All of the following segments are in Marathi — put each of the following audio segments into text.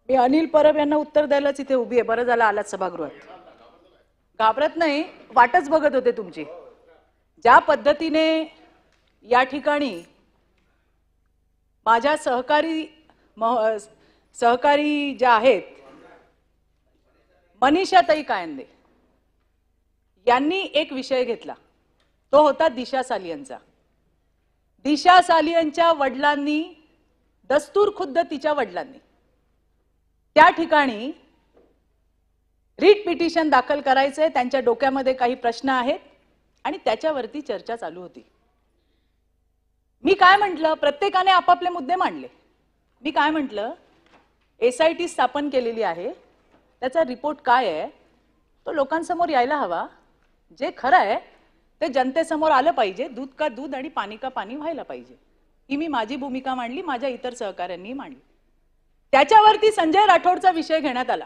मी अनिल परब यांना उत्तर द्यायलाच इथे उभी आहे. बरं झालं आलात सभागृहात. घाबरत नाही, वाटच बघत होते तुमची. ज्या पद्धतीने या ठिकाणी माझ्या सहकारी ज्या आहेत मनीषाताई कायंदे यांनी एक विषय घेतला, तो होता दिशा सालियनचा. दिशा सालियनच्या वडिलांनी, दस्तूर खुद्द तिच्या वडिलांनी त्या ठिकाणी रिट पिटिशन दाखल करायचंय, त्यांच्या डोक्यामध्ये काही प्रश्न आहेत आणि त्याच्यावरती चर्चा चालू होती. मी काय म्हटलं, प्रत्येकाने आपापले मुद्दे मांडले. मी काय म्हटलं, SIT स्थापन केलेली आहे, त्याचा रिपोर्ट काय आहे तो लोकांसमोर यायला हवा. जे खरं आहे ते जनतेसमोर आलं पाहिजे. दूध का दूध आणि पाणी का पाणी व्हायला पाहिजे. ही मी माझी भूमिका मांडली, माझ्या इतर सहकाऱ्यांनी मांडली. त्याच्यावरती संजय राठोडचा विषय घेण्यात आला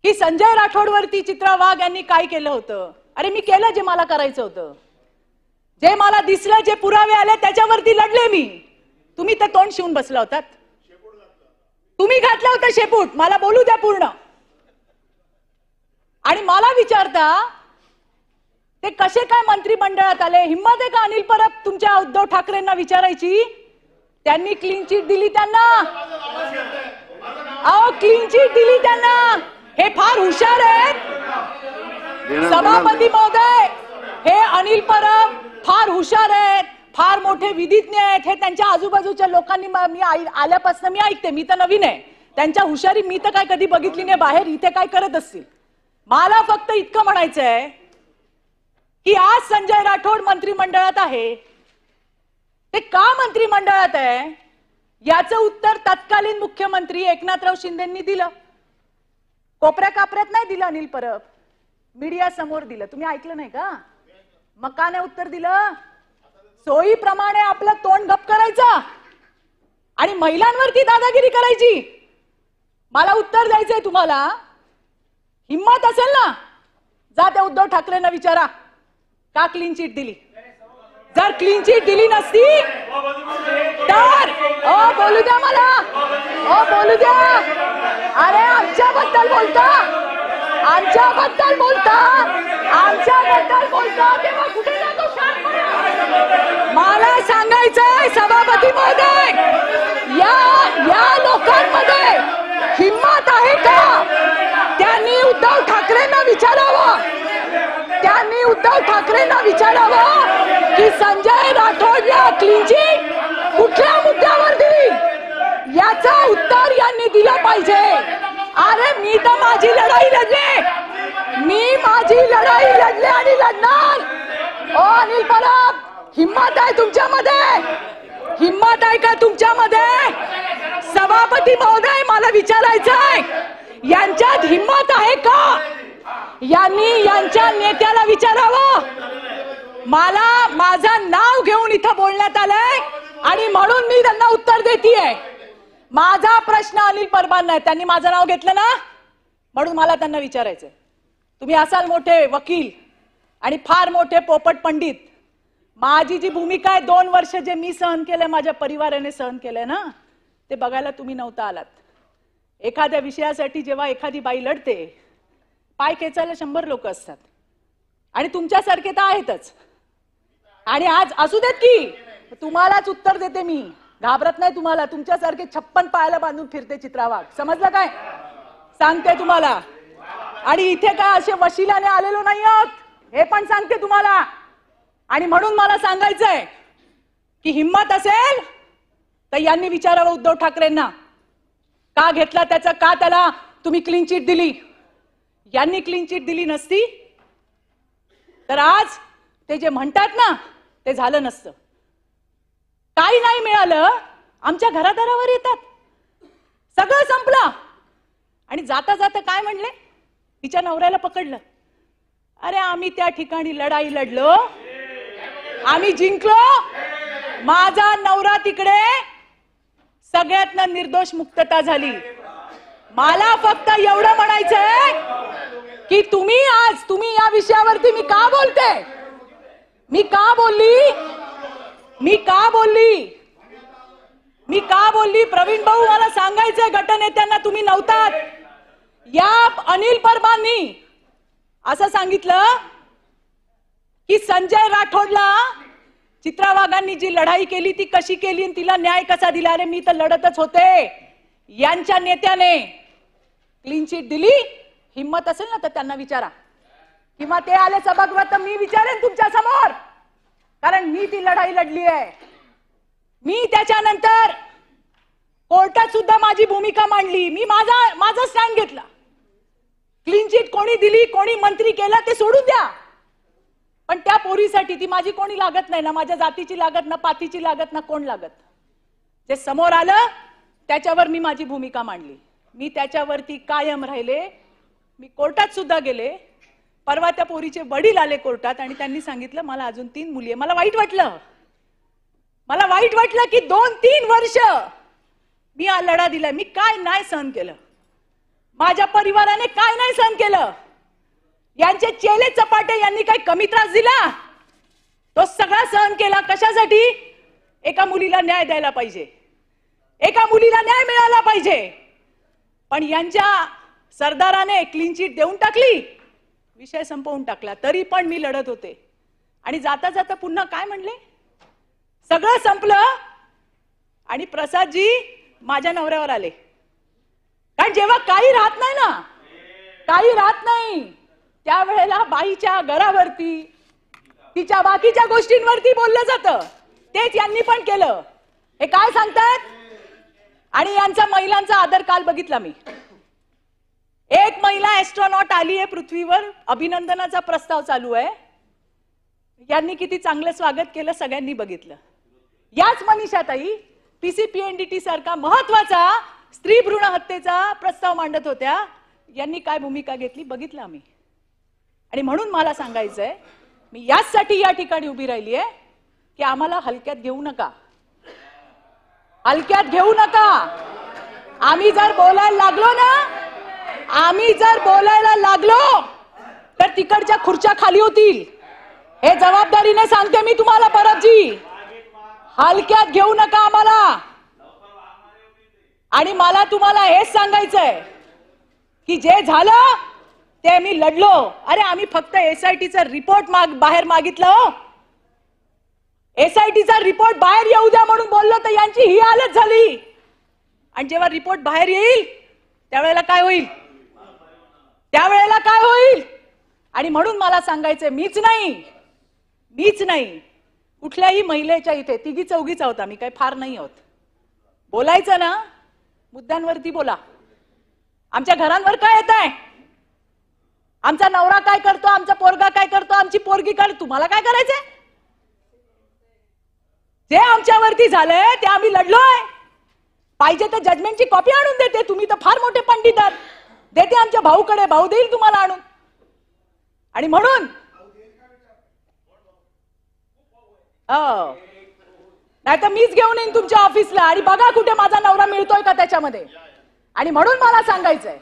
की संजय राठोडवरती चित्रा वाघ यांनी काय केलं होतं. अरे मी केलं जे मला करायचं होतं, जे मला दिसलं, जे पुरावे आले त्याच्यावरती लढले मी. तुम्ही ते तोंड शिवून बसला होतात, तुम्ही घातलं होतं शेपूट. मला बोलू द्या पूर्ण. आणि मला विचारता ते कसे काय मंत्रिमंडळात आले. हिम्मत आहे का अनिल परब तुमच्या उद्धव ठाकरेंना विचारायची? त्यांनी क्लीन चिट दिली त्यांना. अहो क्लीन चिट दिली त्यांना. हे फार हुशार आहेत सभापती महोदय. हे अनिल परब फार हुशार आहेत, फार मोठे विधिज्ञ आहेत. हे त्यांच्या आजूबाजूच्या लोकांनी, मी आल्यापासून मी ऐकते, मी तर नवीन आहे, त्यांच्या हुशारी मी तर काय कधी बघितली नाही बाहेर. इथे काय करत असतील. मला फक्त इतकं म्हणायचंय की आज संजय राठोड मंत्रिमंडळात आहे. ते का मंत्रिमंडळात आहे याचं उत्तर तत्कालीन मुख्यमंत्री एकनाथराव शिंदेंनी दिलं. कोपऱ्या कापऱ्यात नाही दिलं अनिल परब, मीडिया समोर दिलं. तुम्ही ऐकलं नाही का? मग का नाही उत्तर दिलं? सोयीप्रमाणे आपलं तोंड गप करायचं आणि महिलांवरती दादागिरी करायची. मला उत्तर द्यायचंय तुम्हाला. हिम्मत असेल ना, जा त्या उद्धव ठाकरेंना विचारा का क्लीन चिट दिली. जर क्लीन चिट दिली नसती तर बोलू द्या मला, बोलू द्या. अरे आमच्याबद्दल बोलता, आमच्याबद्दल बोलता, आमच्याबद्दल बोलता तेव्हा कुठे जातो शांतपणे. मला सांगायचंय सभापती महोदय, या लोकांमध्ये हिम्मत आहे का? त्यांनी उद्धव ठाकरेंना विचारावं, त्यांनी उद्धव ठाकरेंना विचारावं की संजय राठोडला क्लीन चिट कुठल्या मुद्द्यावर दिली याचा उत्तर यांनी दिलं पाहिजे. अरे मी तर माझी लढाई लढले, मी माझी लढाई लढले आणि लढणार. ओ अनिल परब, हिम्मत आहे तुमच्यामध्ये? हिम्मत आहे का तुमच्यामध्ये? सभापती महोदय मला विचारायचंय, यांच्यात हिम्मत आहे का? यांनी यांच्या नेत्याला विचारावं. मला माझं नाव घेऊन इथं बोलण्यात आलंय आणि म्हणून मी त्यांना उत्तर देतीये. माझा प्रश्न अनिल परबांना आहे. त्यांनी माझं नाव घेतलं ना, म्हणून मला त्यांना विचारायचंय. तुम्ही असाल मोठे वकील आणि फार मोठे पोपट पंडित. माझी जी भूमिका आहे, 2 वर्ष जे मी सहन केलंय, माझ्या परिवाराने सहन केलंय ना, ते बघायला तुम्ही नव्हता आलात. एखाद्या विषयासाठी जेव्हा एखादी बाई लढते, पाय खेचायला 100 लोक असतात आणि तुमच्यासारखे तर आहेतच. आणि आज असू देत की तुम्हालाच उत्तर देते मी, घाबरत नाही तुम्हाला. तुमच्यासारखे 56 पायाला बांधून फिरते चित्रा वाघ, समजलं काय? सांगते तुम्हाला. आणि इथे काय असे वशिलाने आलेलो नाही आहोत, हे पण सांगते तुम्हाला. आणि म्हणून मला सांगायचंय की हिम्मत असेल तर यांनी विचारावं उद्धव ठाकरेंना का घेतला त्याचा, का त्याला तुम्ही क्लीन चिट दिली. यांनी क्लीन चिट दिली नसती तर आज ते जे म्हणतात ना ते झालं नसतं. काही नाही मिळालं, आमच्या घरादारावर येतात, सगळं संपलं. आणि जाता जाता काय म्हणले, तिच्या नवऱ्याला पकडलं. अरे आम्ही त्या ठिकाणी लढाई लढलो, आम्ही जिंकलो. माझा नवरा तिकडे, सगळ्यातनं निर्दोष मुक्तता झाली. मला फक्त एवढं म्हणायचंय की तुम्ही या विषयावरती मी का बोलते, मी का बोलली मी का बोलली प्रवीण भाऊ, मला सांगायचंय गटनेत्यांना, तुम्ही नव्हतात. या अनिल परबांनी असं सांगितलं की संजय राठोडला चित्रा वाघांनी जी लढाई केली ती कशी केली आणि तिला न्याय कसा दिला. अरे मी तर लढतच होते. यांच्या नेत्याने क्लीन चिट दिली. हिम्मत असेल ना तर त्यांना विचारा, किंवा ते आले सभागृहात तर मी विचारेन तुमच्या समोर, कारण मी ती लढाई लढली आहे. मी त्याच्यानंतर कोर्टात सुद्धा माझी भूमिका मांडली. मी माझा स्टँड घेतला. क्लीन चिट कोणी दिली, कोणी मंत्री केलं ते सोडून द्या, पण त्या पोरीसाठी ती माझी कोणी लागत नाही ना, माझ्या जातीची लागत ना, पातीची लागत ना, कोण लागत. जे समोर आलं त्याच्यावर मी माझी भूमिका मांडली. मी त्याच्यावरती कायम राहिले. मी कोर्टात सुद्धा गेले. परवा त्या पोरीचे वडील आले कोर्टात आणि त्यांनी सांगितलं मला अजून 3 मुली आहे. मला वाईट वाटलं की 2-3 वर्ष मी हा लढा दिलाय. मी काय नाही सहन केलं, माझ्या परिवाराने काय नाही सहन केलं. यांचे चेले चपाटे यांनी काय कमी त्रास दिला? तो सगळा सहन केला. कशासाठी? एका मुलीला न्याय द्यायला पाहिजे, एका मुलीला न्याय मिळाला पाहिजे. पण यांच्या सरदाराने क्लीन चिट देऊन टाकली, विषय संपवून टाकला. तरी पण मी लढत होते. आणि जाता जाता पुन्हा काय म्हणले, सगळं संपलं आणि प्रसादजी माझ्या नवऱ्यावर आले. कारण जेव्हा काही राहत नाही ना, काही राहत नाही, त्यावेळेला बाईच्या घरावरती, तिच्या बाकीच्या गोष्टींवरती बोललं जातं. तेच यांनी पण केलं. हे काय सांगतात? आणि यांचा महिलांचा आदर काल बघितला मी. एक महिला ऍस्ट्रॉनॉट आली आहे पृथ्वीवर, अभिनंदनाचा प्रस्ताव चालू आहे. यांनी किती चांगलं स्वागत केलं सगळ्यांनी बघितलं. याच मनीषाताई पीसीपीएनडीटी सारखा महत्वाचा स्त्री भ्रूण हत्येचा प्रस्ताव मांडत होत्या. यांनी काय भूमिका घेतली बघितलं आम्ही. आणि म्हणून मला सांगायचंय, मी याचसाठी या ठिकाणी उभी राहिली आहे की आम्हाला हलक्यात घेऊ नका, हलक्यात घेऊ नका. आम्ही जर बोलायला लागलो तर तिकडच्या खुर्च्या खाली होतील. हे जबाबदारीने सांगते मी तुम्हाला परबजी, हलक्यात घेऊ नका आम्हाला. आणि मला तुम्हाला हेच सांगायचंय की जे झालं ते मी लढलो. अरे आम्ही फक्त एसआयटीचा रिपोर्ट बाहेर मागितलं. एसआयटीचा रिपोर्ट बाहेर येऊ द्या म्हणून बोललो तर यांची ही हालत झाली. आणि जेव्हा रिपोर्ट बाहेर येईल त्यावेळेला काय होईल, आणि म्हणून मला सांगायचंय, मीच नाही, कुठल्याही महिलेच्या इथे 3-4 आहोत आम्ही, काही फार नाही आहोत. बोलायचं ना, मुद्द्यांवरती बोला. आमच्या घरांवर काय येत आहे, आमचा नवरा काय करतो, आमचा पोरगा काय करतो, आमची पोरगी काय, तुम्हाला काय करायचंय? जे आमच्यावरती झालंय ते आम्ही लढलोय. पाहिजे तर जजमेंटची कॉपी आणून देते. तुम्ही तर फार मोठे पंडित आहात. देते आमच्या भाऊकडे, भाऊ देईल तुम्हाला आणून. आणि म्हणून नाही तर मीच घेऊन येईन तुमच्या ऑफिसला आणि बघा कुठे माझा नवरा मिळतोय का त्याच्यामध्ये. आणि म्हणून मला सांगायचंय,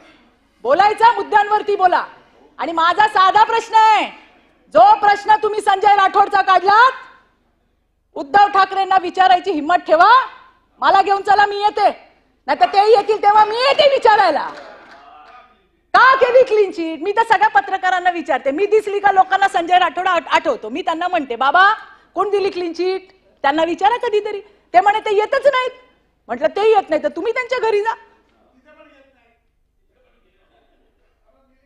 बोलायचा मुद्द्यांवरती बोला. आणि माझा साधा प्रश्न आहे, जो प्रश्न तुम्ही संजय राठोडचा काढलात, उद्धव ठाकरेंना विचारायची हिम्मत ठेवा. मला घेऊन चला, मी येते. नाही तर ते येतील तेव्हा मी येते विचारायला. का केली क्लीन चिट? मी तर सगळ्या पत्रकारांना विचारते. मी दिसली का लोकांना संजय राठोड आठवतो. मी त्यांना म्हणते, बाबा कोण दिली क्लीन चिट? त्यांना विचारा कधीतरी. ते म्हणे ते येतच नाहीत. म्हटलं ते येत नाही तर तुम्ही त्यांच्या घरी जा.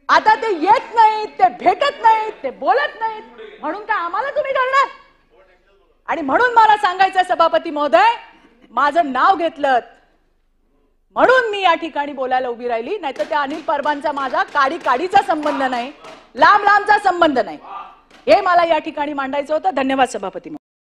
आता ते येत नाहीत, ते भेटत नाहीत, ते बोलत नाहीत, म्हणून काय आम्हाला तुम्ही करणार? आणि म्हणून मला सांगायचं सभापती महोदय, माझं नाव घेतलं म्हणून मी या ठिकाणी बोलायला उभी राहिली. नाहीतर त्या अनिल परबांचा माझा काडीचा संबंध नाही, लांबचा संबंध नाही. हे मला या ठिकाणी मांडायचं होतं. धन्यवाद सभापती.